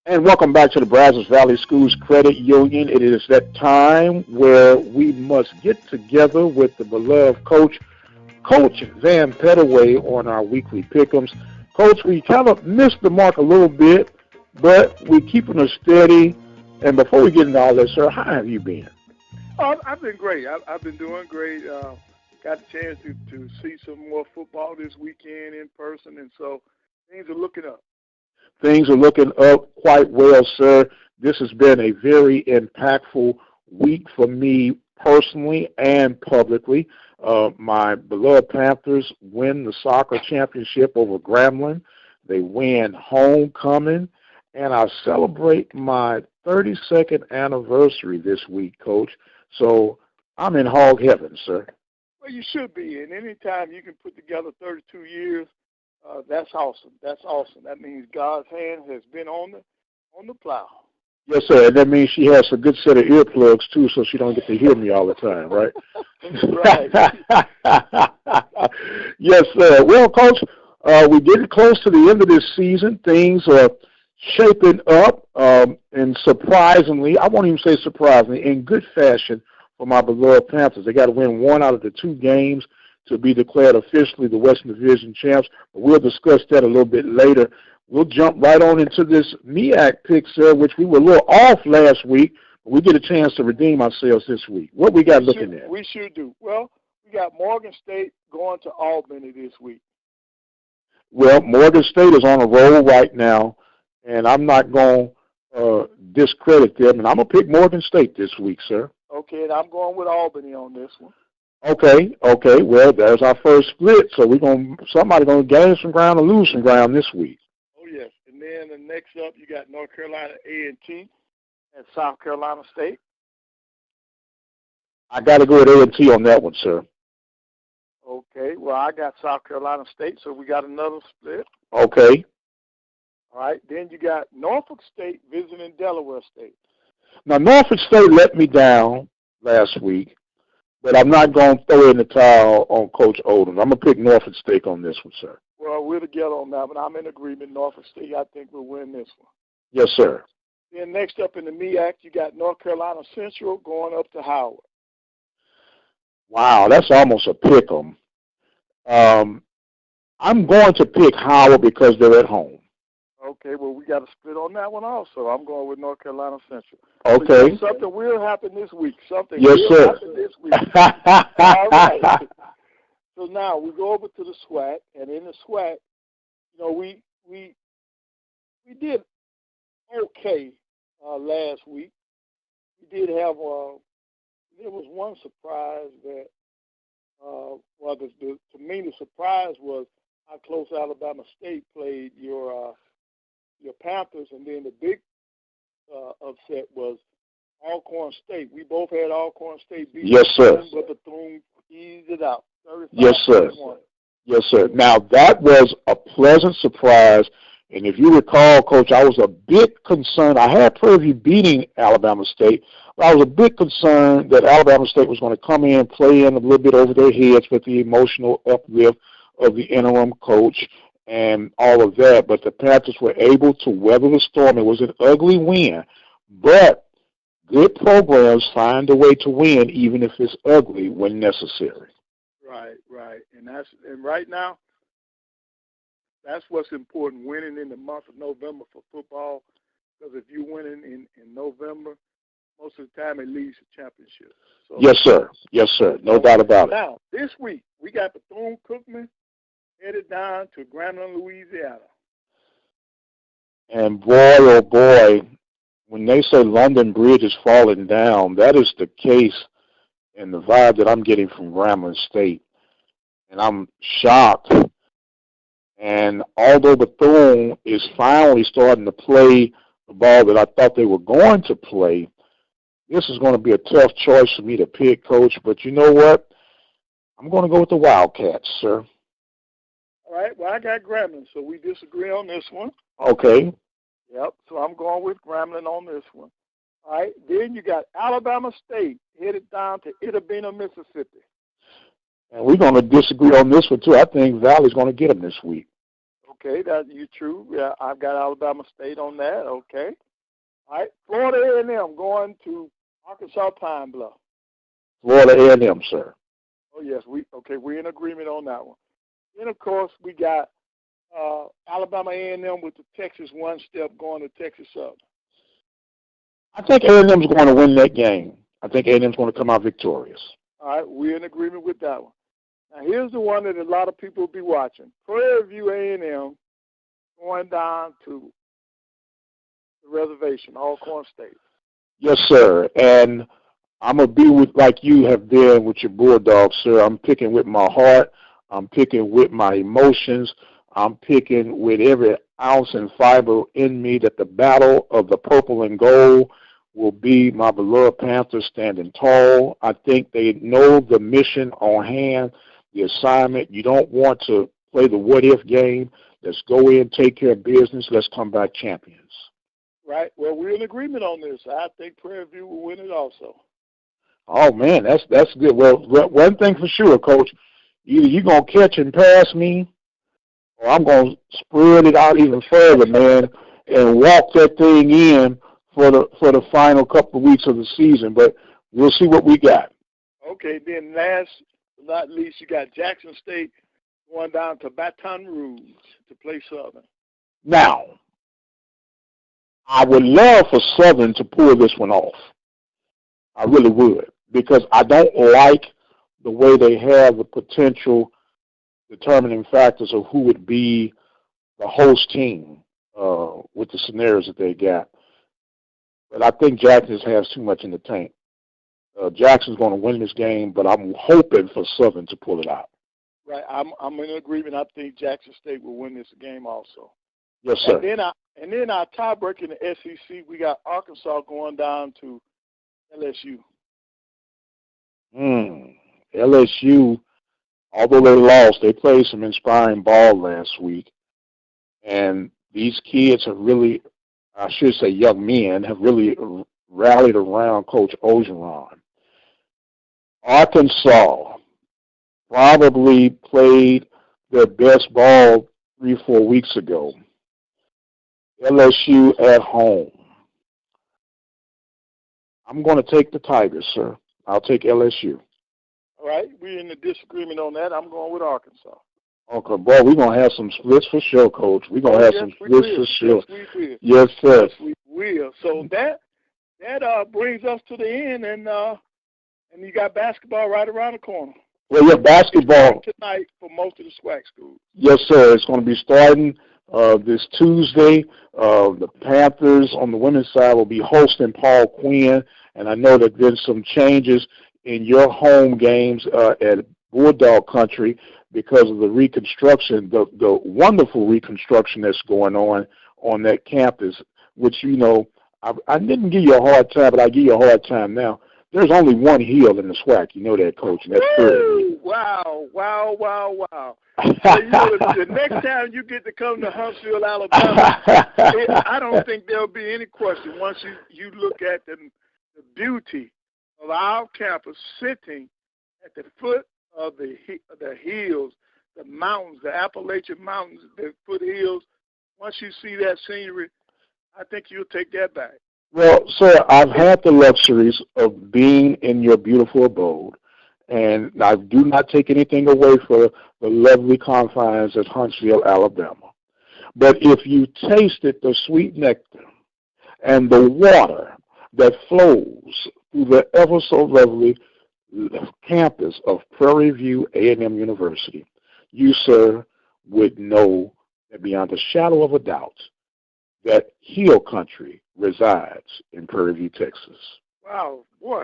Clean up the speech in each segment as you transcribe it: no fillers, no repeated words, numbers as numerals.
And welcome back to the Brazos Valley Schools Credit Union. It is that time where we must get together with the beloved Coach Van Pettaway, on our weekly pick'ems. Coach, we kind of missed the mark a little bit, but we're keeping us steady. And before we get into all that, sir, how have you been? I've been great. I've been doing great. Got a chance to see some more football this weekend in person, and so things are looking up. Things are looking up quite well, sir. This has been a very impactful week for me personally and publicly. My beloved Panthers win the soccer championship over Grambling. They win homecoming, and I celebrate my 32nd anniversary this week, Coach. So I'm in hog heaven, sir. Well, you should be, and anytime you can put together 32 years, that's awesome. That's awesome. That means God's hand has been on the plow. Yes, sir. And that means she has a good set of earplugs, too, so she don't get to hear me all the time, right? Right. Yes, sir. Well, Coach, we're getting close to the end of this season. Things are shaping up, and surprisingly, I won't even say surprisingly, in good fashion for my beloved Panthers. They got to win one out of the two games to be declared officially the Western Division champs. But we'll discuss that a little bit later. We'll jump right on into this MEAC pick, sir, which we were a little off last week, but we get a chance to redeem ourselves this week. What we got looking at? We sure do. Well, we got Morgan State going to Albany this week. Well, Morgan State is on a roll right now, and I'm not going to discredit them, and I'm going to pick Morgan State this week, sir. Okay, and I'm going with Albany on this one. Okay. Well, there's our first split, so somebody's going to gain some ground or lose some ground this week. Oh, yes. And then the next up, you got North Carolina A&T and South Carolina State. I got to go with A&T on that one, sir. Okay. Well, I got South Carolina State, so we got another split. Okay. All right. Then you got Norfolk State visiting Delaware State. Now, Norfolk State let me down last week, but I'm not going to throw in the towel on Coach Oldham. I'm going to pick Norfolk State on this one, sir. Well, we're together on that, but I'm in agreement. Norfolk State, I think, will win this one. Yes, sir. Then next up in the MEAC, you got North Carolina Central going up to Howard. Wow, that's almost a pick 'em. I'm going to pick Howard because they're at home. Okay, well, we got a split on that one also. I'm going with North Carolina Central. Okay. So something will happen this week. Yes, sir. Happen this week. All right. So now we go over to the SWAC, and in the SWAC, we did okay last week. We did have there was one surprise that to me the surprise was how close Alabama State played your Panthers, and then the big upset was Alcorn State. We both had Alcorn State beat. Yes, sir. But Bethune eased it out. Yes, sir. Yes, sir. Now, that was a pleasant surprise. And if you recall, Coach, I was a bit concerned. I had Prairie beating Alabama State, but I was a bit concerned that Alabama State was going to come in, play in a little bit over their heads with the emotional uplift of the interim coach and all of that. But the Panthers were able to weather the storm. It was an ugly win, but good programs find a way to win even if it's ugly when necessary. Right. And right now, that's what's important, winning in the month of November for football, because if you're winning in November, most of the time it leads to championships. So, Yes, sir. No doubt about it. Now, this week, we got Bethune-Cookman headed down to Grambling, Louisiana. And boy, oh boy, when they say London Bridge is falling down, that is the case and the vibe that I'm getting from Grambling State. And I'm shocked. And although Bethune is finally starting to play the ball that I thought they were going to play, this is going to be a tough choice for me to pick, Coach. But you know what? I'm going to go with the Wildcats, sir. All right. Well, I got Grambling, so we disagree on this one. Okay. Yep. So I'm going with Grambling on this one. All right. Then you got Alabama State headed down to Itabena, Mississippi. And we're going to disagree on this one, too. I think Valley's going to get them this week. Okay, that you true. Yeah, I've got Alabama State on that. Okay. All right, Florida A&M going to Arkansas Pine Bluff. Florida A&M, sir. Oh yes, we're in agreement on that one. Then of course we got Alabama A&M with the Texas one step going to Texas Southern. I think A&M's going to win that game. I think A&M's going to come out victorious. All right, we're in agreement with that one. Now here's the one that a lot of people will be watching: Prairie View A&M going down to the reservation, Alcorn State. Yes, sir. And I'm going to be with, like you have been with your Bulldogs, sir. I'm picking with my heart. I'm picking with my emotions. I'm picking with every ounce and fiber in me that the battle of the purple and gold will be my beloved Panthers standing tall. I think they know the mission on hand, the assignment. You don't want to play the what-if game. Let's go in, take care of business. Let's come back champions. Right. Well, we're in agreement on this. I think Prairie View will win it also. Oh, man, that's good. Well, one thing for sure, Coach, either you're going to catch and pass me, or I'm going to spread it out even further, man, and walk that thing in for the final couple of weeks of the season. But we'll see what we got. Okay, then last but not least, you got Jackson State going down to Baton Rouge to play Southern. Now, I would love for Southern to pull this one off. I really would, because I don't like the way they have the potential determining factors of who would be the host team with the scenarios that they got. But I think Jackson has too much in the tank. Jackson's going to win this game, but I'm hoping for Southern to pull it out. Right, I'm in agreement. I think Jackson State will win this game also. Yes, sir. And then our tiebreaker in the SEC, we got Arkansas going down to LSU. LSU, although they lost, they played some inspiring ball last week. And these kids have really, I should say young men, have really rallied around Coach Orgeron. Arkansas probably played their best ball 3-4 weeks ago. LSU at home. I'm going to take the Tigers, sir. I'll take LSU. All right, we're in the disagreement on that. I'm going with Arkansas. Okay, boy, we're going to have some splits for sure, Coach. We're going to have some splits for sure. Yes, we will. Yes, sir. Yes, we will. So that brings us to the end, and you got basketball right around the corner. Well, yeah, basketball tonight for most of the SWAC schools. Yes, sir. It's going to be starting this Tuesday. The Panthers on the women's side will be hosting Paul Quinn, and I know that there's some changes in your home games at Bulldog Country because of the reconstruction, the wonderful reconstruction that's going on that campus, which, you know, I didn't give you a hard time, but I give you a hard time now. There's only one hill in the SWAC. You know that, Coach, and that's Prairie. Wow. So, you know, the next time you get to come to Huntsville, Alabama, I don't think there'll be any question once you look at the beauty of our campus sitting at the foot of the hills, the mountains, the Appalachian Mountains, the foothills. Once you see that scenery, I think you'll take that back. Well, sir, I've had the luxuries of being in your beautiful abode, and I do not take anything away from the lovely confines of Huntsville, Alabama. But if you tasted the sweet nectar and the water that flows through the ever so lovely campus of Prairie View A&M University, you, sir, would know that beyond a shadow of a doubt that hill country resides in Prairie View, Texas. Wow, boy,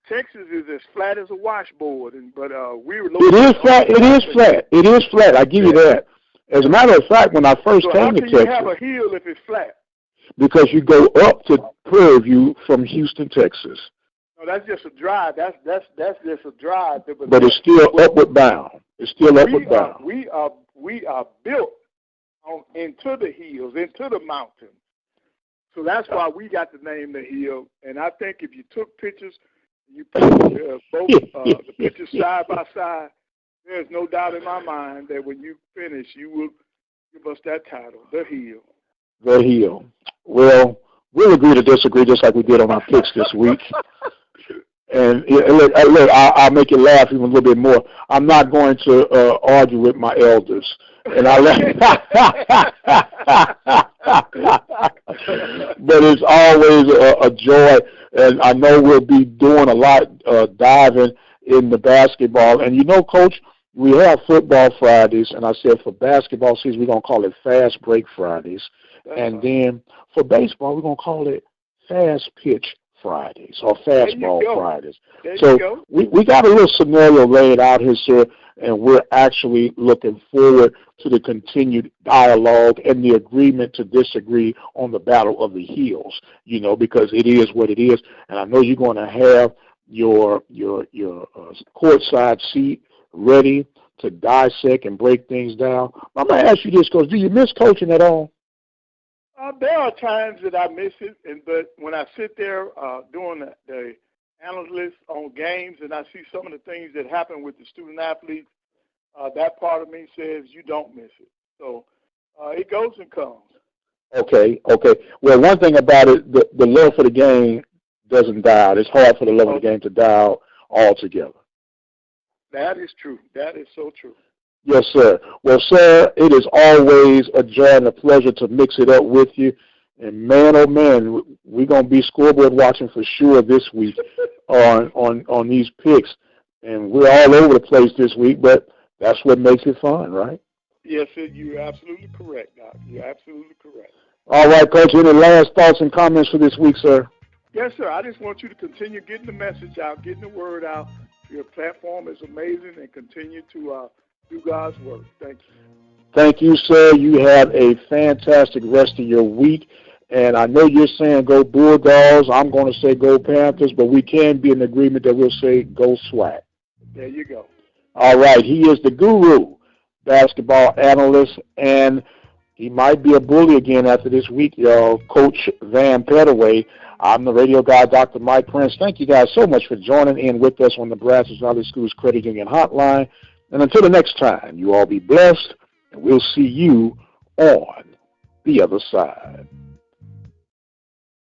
Texas is as flat as a washboard, but we were. It is flat. It is flat. It is flat. I give you that. As a matter of fact, when I first came to Texas, how can you have a hill if it's flat? Because you go up to Prairie View from Houston, Texas. No, that's just a drive. That's just a drive. But it's still upward bound. It's still upward bound. We are built into the hills, into the mountains. So that's why we got the name the hill. And I think if you took pictures, you put both the pictures side by side, there's no doubt in my mind that when you finish, you will give us that title, The Heel. The Heel. Well, we'll agree to disagree just like we did on our picks this week. And look, I'll make you laugh even a little bit more. I'm not going to argue with my elders. And but it's always a joy, and I know we'll be doing a lot diving in the basketball. And you know, Coach, we have football Fridays, and I said for basketball season we're gonna call it Fast Break Fridays, and then for baseball we're gonna call it Fast Pitch Fridays or Fastball Fridays. So we got a little scenario laid out here, sir, and we're actually looking forward to the continued dialogue and the agreement to disagree on the battle of the heels, you know, because it is what it is. And I know you're going to have your courtside seat ready to dissect and break things down. I'm going to ask you this, Coach. Do you miss coaching at all? There are times that I miss it, but when I sit there doing the analysis on games and I see some of the things that happen with the student athletes, that part of me says you don't miss it. So it goes and comes. Okay. Well, one thing about it, the love for the game doesn't die out. It's hard for the love of the game to die out altogether. That is true. That is so true. Yes, sir. Well, sir, it is always a joy and a pleasure to mix it up with you. And man, oh man, we're gonna be scoreboard watching for sure this week on these picks. And we're all over the place this week, but that's what makes it fun, right? Yes, sir. You're absolutely correct, Doc. You're absolutely correct. All right, Coach. Any last thoughts and comments for this week, sir? Yes, sir. I just want you to continue getting the message out, getting the word out. Your platform is amazing, and continue to do God's work. Thank you. Thank you, sir. You have a fantastic rest of your week. And I know you're saying go Bulldogs. I'm going to say go Panthers, but we can be in agreement that we'll say go SWAT. There you go. All right. He is the guru basketball analyst, and he might be a bully again after this week, y'all. Coach Van Pettaway. I'm the radio guy, Dr. Mike Prince. Thank you guys so much for joining in with us on the Brazos Valley Schools Credit Union Hotline. And until the next time, you all be blessed, and we'll see you on the other side.